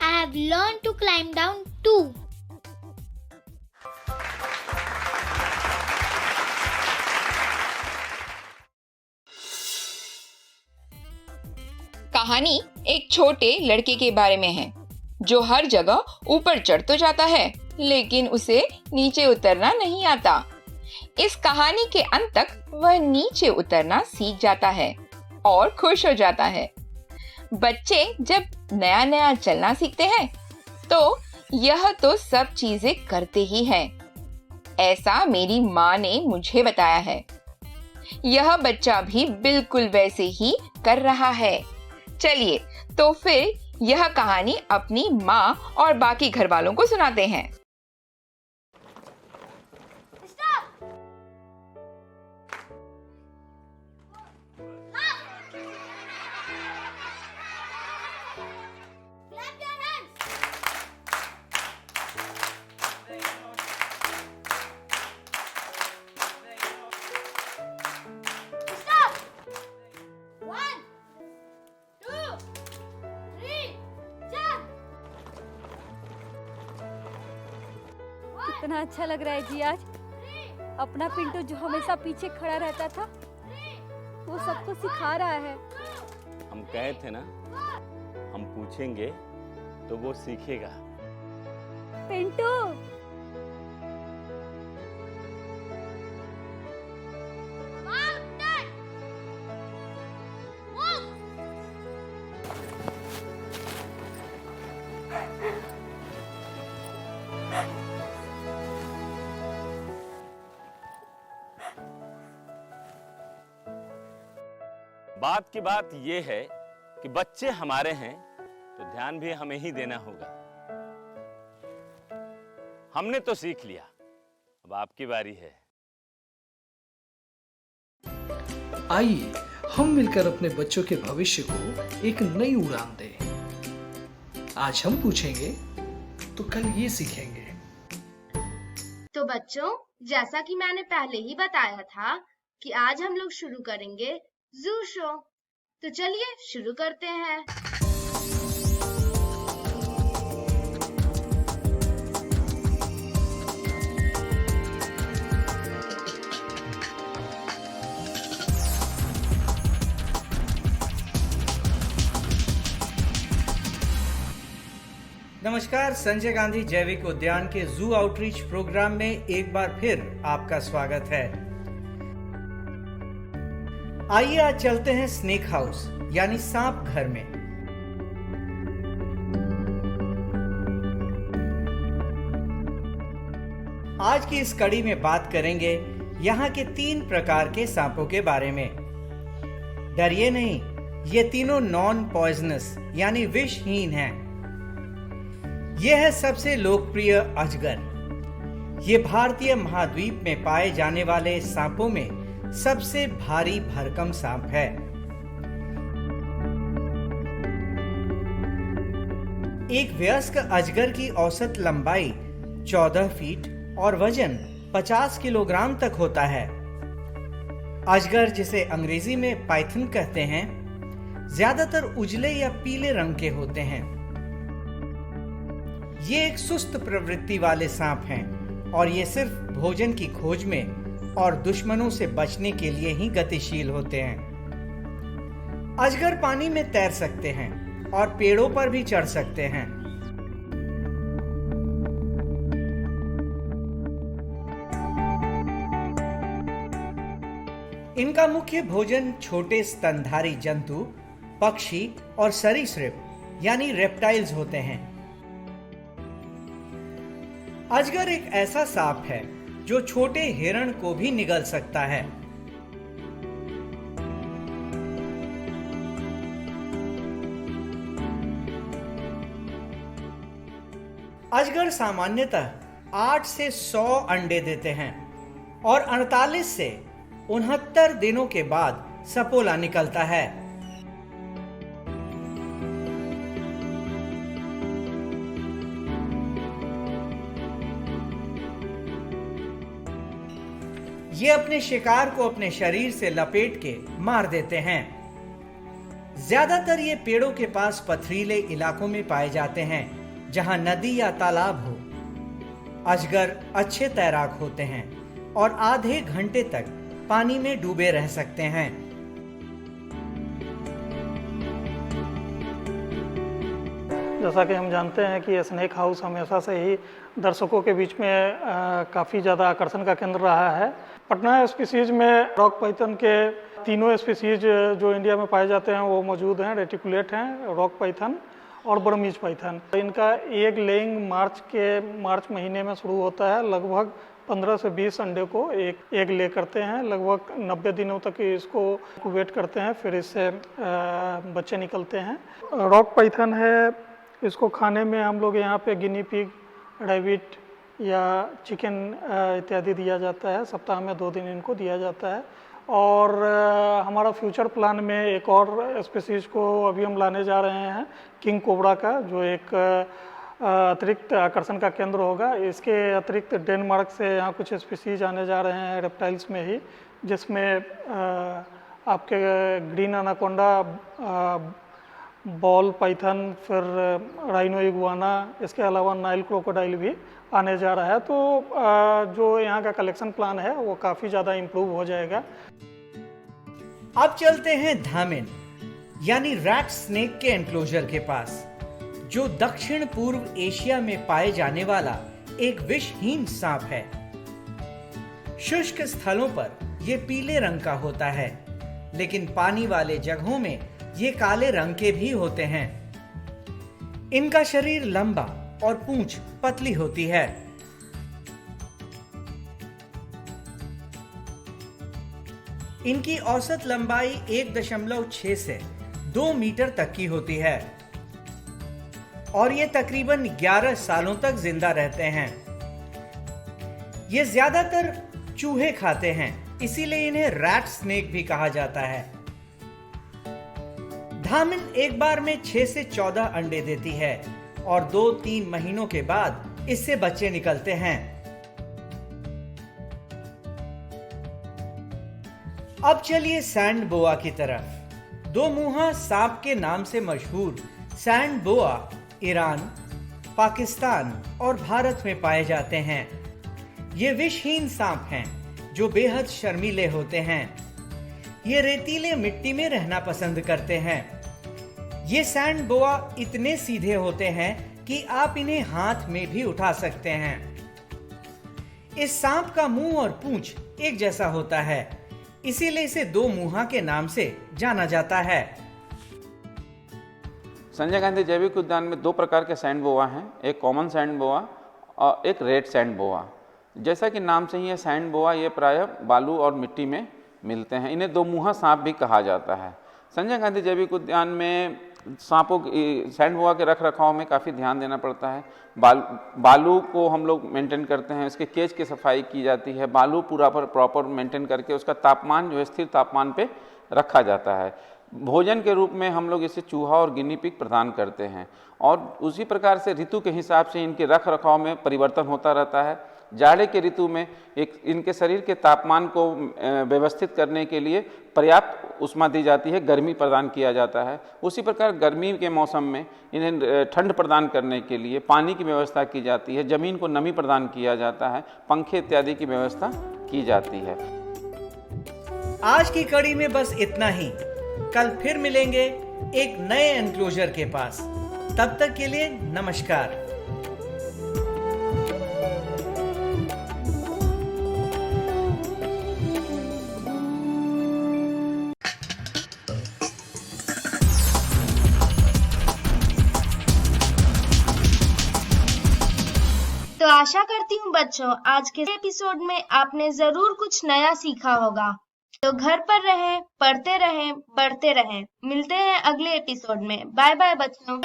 I have learned to climb down too. कहानी एक छोटे लड़के के बारे में है जो हर जगह ऊपर चढ़ तो जाता है लेकिन उसे नीचे उतरना नहीं आता। इस कहानी के अंत तक वह नीचे उतरना सीख जाता है और खुश हो जाता है। बच्चे जब नया नया चलना सीखते हैं तो यह तो सब चीजें करते ही हैं। ऐसा मेरी माँ ने मुझे बताया है। यह बच्चा भी बिल्कुल वैसे ही कर रहा है। चलिए तो फिर यह कहानी अपनी माँ और बाकी घर वालों को सुनाते हैं। कितना अच्छा लग रहा है जी आज। अपना पिंटू जो हमेशा पीछे खड़ा रहता था वो सबको सिखा रहा है। हम कहे थे ना, हम पूछेंगे तो वो सीखेगा। पिंटू बात की बात ये है कि बच्चे हमारे हैं तो ध्यान भी हमें ही देना होगा। हमने तो सीख लिया, अब आपकी बारी है। आइए हम मिलकर अपने बच्चों के भविष्य को एक नई उड़ान दें। आज हम पूछेंगे तो कल ये सीखेंगे। तो बच्चों, जैसा कि मैंने पहले ही बताया था कि आज हम लोग शुरू करेंगे जू शो। तो चलिए शुरू करते हैं। नमस्कार, संजय गांधी जैविक उद्यान के जू आउटरीच प्रोग्राम में एक बार फिर आपका स्वागत है। आइए आज चलते हैं स्नेक हाउस यानी सांप घर में। आज की इस कड़ी में बात करेंगे यहाँ के 3 प्रकार के सांपों के बारे में। डरिए नहीं, ये तीनों नॉन पॉइजनस यानी विषहीन हैं। यह है सबसे लोकप्रिय अजगर। ये भारतीय महाद्वीप में पाए जाने वाले सांपों में सबसे भारी भरकम सांप है। एक वयस्क अजगर की औसत लंबाई 14 फीट और वजन 50 किलोग्राम तक होता है। अजगर, जिसे अंग्रेजी में पाइथन कहते हैं, ज्यादातर उजले या पीले रंग के होते हैं। ये एक सुस्त प्रवृत्ति वाले सांप हैं और ये सिर्फ भोजन की खोज में और दुश्मनों से बचने के लिए ही गतिशील होते हैं। अजगर पानी में तैर सकते हैं और पेड़ों पर भी चढ़ सकते हैं। इनका मुख्य भोजन छोटे स्तनधारी जंतु, पक्षी और सरीसृप यानी रेप्टाइल्स होते हैं। अजगर एक ऐसा सांप है जो छोटे हिरण को भी निगल सकता है। अजगर सामान्यतः 8 से 100 अंडे देते हैं और 48 से 69 दिनों के बाद सपोला निकलता है। ये अपने शिकार को अपने शरीर से लपेट के मार देते हैं। ज्यादातर ये पेड़ों के पास पथरीले इलाकों में पाए जाते हैं जहां नदी या तालाब हो। अजगर अच्छे तैराक होते हैं और आधे घंटे तक पानी में डूबे रह सकते हैं। जैसा कि हम जानते हैं कि स्नेक हाउस हमेशा से ही दर्शकों के बीच में काफ़ी ज़्यादा आकर्षण का केंद्र रहा है। पटना स्पीसीज में रॉक पाइथन के तीनों स्पीसीज जो इंडिया में पाए जाते हैं वो मौजूद हैं। रेटिकुलेट हैं, रॉक पाइथन और बर्मीज पाइथन। इनका एग लेइंग मार्च महीने में शुरू होता है। लगभग 15 से 20 अंडे को एक एग ले करते हैं। लगभग 90 दिनों तक इसको वेट करते हैं, फिर इससे बच्चे निकलते हैं। रॉक पाइथन है, इसको खाने में हम लोग यहाँ पे गिनी पिग, रैबिट या चिकन इत्यादि दिया जाता है। सप्ताह में 2 दिन इनको दिया जाता है। और हमारा फ्यूचर प्लान में एक और स्पीसीज को अभी हम लाने जा रहे हैं, किंग कोबरा का, जो एक अतिरिक्त आकर्षण का केंद्र होगा। इसके अतिरिक्त डेनमार्क से यहाँ कुछ स्पीसीज आने जा रहे हैं रेप्टाइल्स में ही, जिसमें आपके ग्रीन एनाकोंडा, बॉल पाइथन, फिर राइनो इगुआना, इसके अलावा नाइल क्रोकोडाइल भी आने जा रहा है। तो जो यहाँ का कलेक्शन प्लान है वो काफ़ी ज़्यादा इम्प्रूव हो जाएगा। अब चलते हैं धामिन यानी रैट स्नेक के एनक्लोजर के पास, जो दक्षिण पूर्व एशिया में पाए जाने वाला एक विषहीन सांप है। शुष्क स्थलों पर यह पीले रंग का होता है, लेकिन पानी वाले जगहों में ये काले रंग के भी होते हैं। इनका शरीर लंबा और पूंछ पतली होती है। इनकी औसत लंबाई 1.6 से 2 मीटर तक की होती है और ये तकरीबन 11 सालों तक जिंदा रहते हैं। ये ज्यादातर चूहे खाते हैं, इसीलिए इन्हें रैट स्नेक भी कहा जाता है। धामिन एक बार में 6 से 14 अंडे देती है और 2-3 महीनों के बाद इससे बच्चे निकलते हैं। अब चलिए सैंड बोआ की तरफ। 2 मुंहा सांप के नाम से मशहूर सैंड बोआ ईरान, पाकिस्तान और भारत में पाए जाते हैं। ये विषहीन सांप हैं जो बेहद शर्मीले होते हैं। ये रेतीले मिट्टी में रहना पसंद करते हैं। ये सैंड बोआ इतने सीधे होते हैं कि आप इन्हें हाथ में भी उठा सकते हैं। इस सांप का मुंह और पूंछ एक जैसा होता है, इसीलिए इसे 2 मुंहा के नाम से जाना जाता है। संजय गांधी जैविक उद्यान में 2 प्रकार के सैंड बोआ हैं, एक कॉमन सैंड बोआ और एक रेड सैंड बोआ। जैसा कि नाम से ही है सैंड बोआ, ये प्रायः बालू और मिट्टी में मिलते हैं। इन्हें 2 मुंहा सांप भी कहा जाता है। संजय गांधी जैविक उद्यान में सांपों सैंड बोआ के रख रखाव में काफ़ी ध्यान देना पड़ता है। बालू को हम लोग मेंटेन करते हैं, इसके केज की सफाई की जाती है। बालू पूरा प्रॉपर मेंटेन करके उसका तापमान जो है स्थिर तापमान पे रखा जाता है। भोजन के रूप में हम लोग इसे चूहा और गिनी पिग प्रदान करते हैं और उसी प्रकार से ऋतु के हिसाब से इनके रख रखाव में परिवर्तन होता रहता है। जाड़े के ऋतु में इनके शरीर के तापमान को व्यवस्थित करने के लिए पर्याप्त ऊष्मा दी जाती है, गर्मी प्रदान किया जाता है। उसी प्रकार गर्मी के मौसम में इन्हें ठंड प्रदान करने के लिए पानी की व्यवस्था की जाती है, ज़मीन को नमी प्रदान किया जाता है, पंखे इत्यादि की व्यवस्था की जाती है। आज की कड़ी में बस इतना ही। कल फिर मिलेंगे एक नए एनक्लोजर के पास। तब तक के लिए नमस्कार। तो आशा करती हूँ बच्चों आज के एपिसोड में आपने जरूर कुछ नया सीखा होगा। तो घर पर रहें, पढ़ते रहें, बढ़ते रहें। मिलते हैं अगले एपिसोड में। बाय बाय बच्चों।